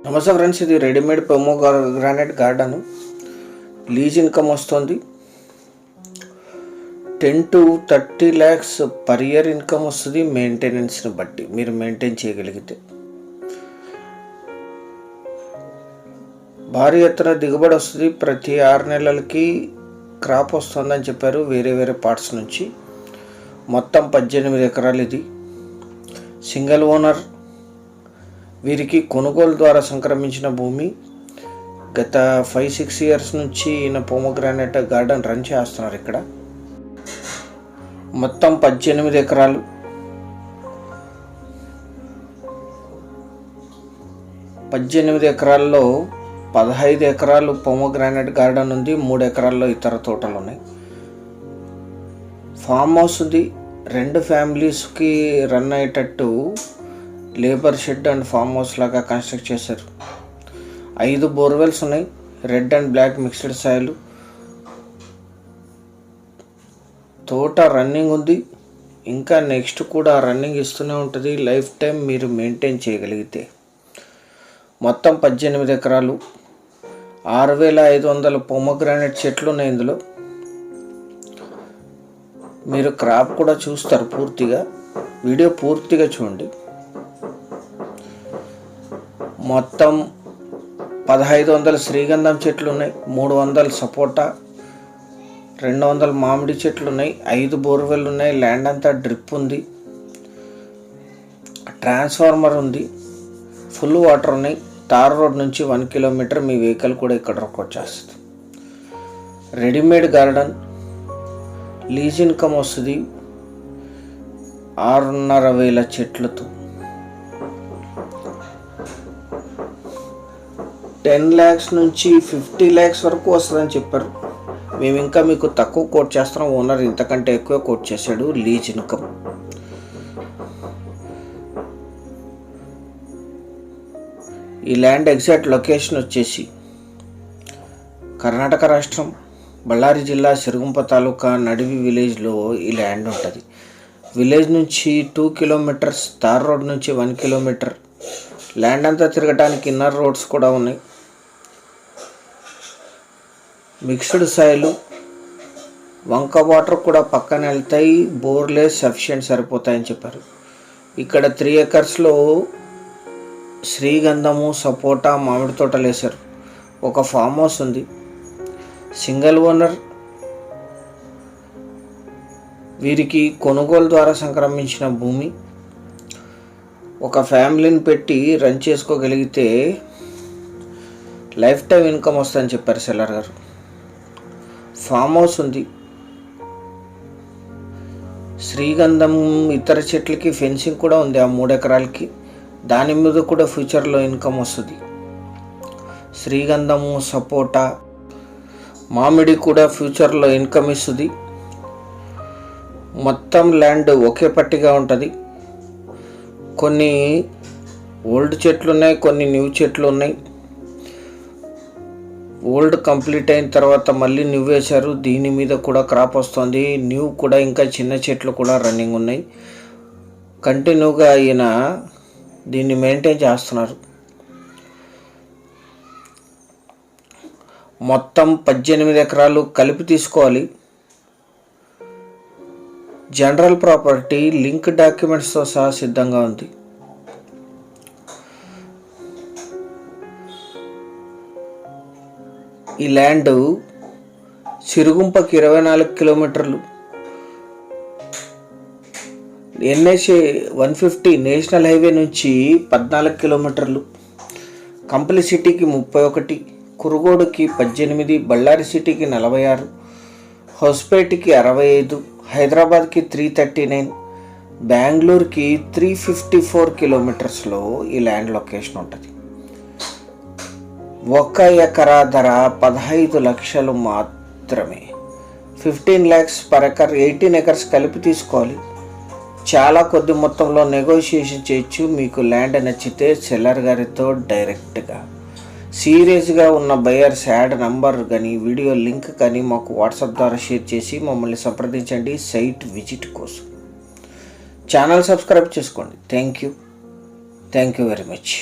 నమస్తే ఫ్రెండ్స్, ఇది readymade pomegranate garden. Lease income వస్తుంది. 10 to 30 lakhs per year income వస్తుంది. మెయింటెనెన్స్ని బట్టి మీరు మెయింటైన్ చేయగలిగితే భారీ ఎత్తున దిగుబడి వస్తుంది. ప్రతి 6 నెలలకి క్రాప్ వస్తుందని చెప్పారు వేరే పార్ట్స్ నుంచి. మొత్తం 18 ఎకరాలు. ఇది సింగిల్ ఓనర్. వీరికి కొనుగోలు ద్వారా సంక్రమించిన భూమి. గత 5-6 years నుంచి ఈయన పొమోగ్రానైట్ గార్డెన్ రన్ చేస్తున్నారు. ఇక్కడ మొత్తం 18 ఎకరాలు. 18 ఎకరాల్లో 15 ఎకరాలు పొమోగ్రానైట్ గార్డెన్ ఉంది. 3 ఎకరాల్లో ఇతర తోటలు ఉన్నాయి. ఫామ్ హౌస్ ఉంది. 2 ఫ్యామిలీస్కి రన్ అయ్యేటట్టు labour shed and farm house లాగా కన్స్ట్రక్ట్ చేశారు. 5 బోర్వెల్స్ ఉన్నాయి. Red and black mixed soil. తోట రన్నింగ్ ఉంది. ఇంకా నెక్స్ట్ కూడా రన్నింగ్ ఇస్తూనే ఉంటుంది లైఫ్ టైం మీరు మెయింటైన్ చేయగలిగితే. మొత్తం 18 ఎకరాలు. 6500 పొమోగ్రానైట్ చెట్లు ఉన్నాయి ఇందులో. మీరు క్రాప్ కూడా చూస్తారు పూర్తిగా. వీడియో పూర్తిగా చూడండి. మొత్తం 1500 శ్రీగంధం చెట్లు ఉన్నాయి. 300 సపోటా, 200 మామిడి చెట్లు ఉన్నాయి. 5 బోర్వెల్ ఉన్నాయి. ల్యాండ్ అంతా డ్రిప్ ఉంది. ట్రాన్స్ఫార్మర్ ఉంది. ఫుల్ వాటర్ ఉన్నాయి. తార్ రోడ్ నుంచి 1 kilometer మీ వెహికల్ కూడా ఇక్కడ వచ్చేస్తుంది. Readymade garden. లీజ్ ఇన్కమ్ వస్తుంది 6,500 చెట్లతో. 10 lakhs నుంచి 50 lakhs వరకు వస్తుందని చెప్పారు. మేము ఇంకా మీకు తక్కువ కోట్ చేస్తున్నాం. ఓనర్ ఇంతకంటే ఎక్కువ కోట్ చేశాడు లీజ్ ఇన్కమ్. ఈ ల్యాండ్ ఎగ్జాక్ట్ లొకేషన్ వచ్చేసి కర్ణాటక రాష్ట్రం, బళ్ళారి జిల్లా, సిరుగుంప తాలూకా నడివి విలేజ్లో ఈ ల్యాండ్ ఉంటుంది. విలేజ్ నుంచి 2 kilometers, తార్ రోడ్ నుంచి 1 kilometer. ల్యాండ్ అంతా తిరగడానికి ఇన్నర్ రోడ్స్ కూడా ఉన్నాయి. మిక్స్డ్ సాయిల్, వంక వాటర్ కూడా పక్కన వెళ్తాయి. బోర్లే సఫిషియెంట్ సరిపోతాయని చెప్పారు. ఇక్కడ 3 acresలో శ్రీగంధము, సపోటా, మామిడి తోటలు వేశారు. ఒక ఫామ్ హౌస్ ఉంది. Single owner. వీరికి కొనుగోలు ద్వారా సంక్రమించిన భూమి. ఒక ఫ్యామిలీని పెట్టి రన్ చేసుకోగలిగితే లైఫ్ టైం ఇన్కమ్ వస్తుందని చెప్పారు సెల్లర్ గారు. ఫామ్ హౌస్ ఉంది. శ్రీగంధం ఇతర చెట్లకి ఫెన్సింగ్ కూడా ఉంది. ఆ 3 ఎకరాలకి. దాని మీద కూడా ఫ్యూచర్లో ఇన్కమ్ వస్తుంది. శ్రీగంధము, సపోటా, మామిడి కూడా ఫ్యూచర్లో ఇన్కమ్ ఇస్తుంది. మొత్తం ల్యాండ్ ఒకే పట్టిగా ఉంటుంది. కొన్ని ఓల్డ్ చెట్లు ఉన్నాయి, కొన్ని న్యూ చెట్లు ఉన్నాయి. ఓల్డ్ కంప్లీట్ అయిన తర్వాత మళ్ళీ న్యూ వేశారు. దీని మీద కూడా క్రాప్ వస్తుంది. న్యూ కూడా ఇంకా చిన్న చెట్లు కూడా రన్నింగ్ ఉన్నాయి. కంటిన్యూగా ఈయన దీన్ని మెయింటైన్ చేస్తున్నారు. మొత్తం 18 ఎకరాలు కలిపి తీసుకోవాలి. జనరల్ ప్రాపర్టీ లింక్ డాక్యుమెంట్స్తో సహా సిద్ధంగా ఉంది. ఈ ల్యాండ్ సిరుగుంపకి 24 kilometers, NH 150 నేషనల్ హైవే నుంచి 14 kilometers, కంప్లీ సిటీకి 31, కురుగోడుకి 18, బళ్ళారి సిటీకి 46, హొస్పేట్కి 65, హైదరాబాద్కి 339, బెంగళూరుకి 354 kilometersలో ఈ ల్యాండ్ లొకేషన్ ఉంటుంది. 1 ఎకరా ధర 15 లక్షలు మాత్రమే. 15 lakhs per acre. 18 acres కలిపి తీసుకోవాలి. చాలా కొద్ది మొత్తంలో నెగోషియేషన్ చేయొచ్చు. మీకు ల్యాండ్ నచ్చితే సెల్లర్ గారితో డైరెక్ట్గా. సీరియస్గా ఉన్న బయర్స్ యాడ్ నంబర్ కానీ వీడియో లింక్ కానీ మాకు వాట్సాప్ ద్వారా షేర్ చేసి మమ్మల్ని సంప్రదించండి సైట్ విజిట్ కోసం. ఛానల్ సబ్స్క్రైబ్ చేసుకోండి. Thank you very much.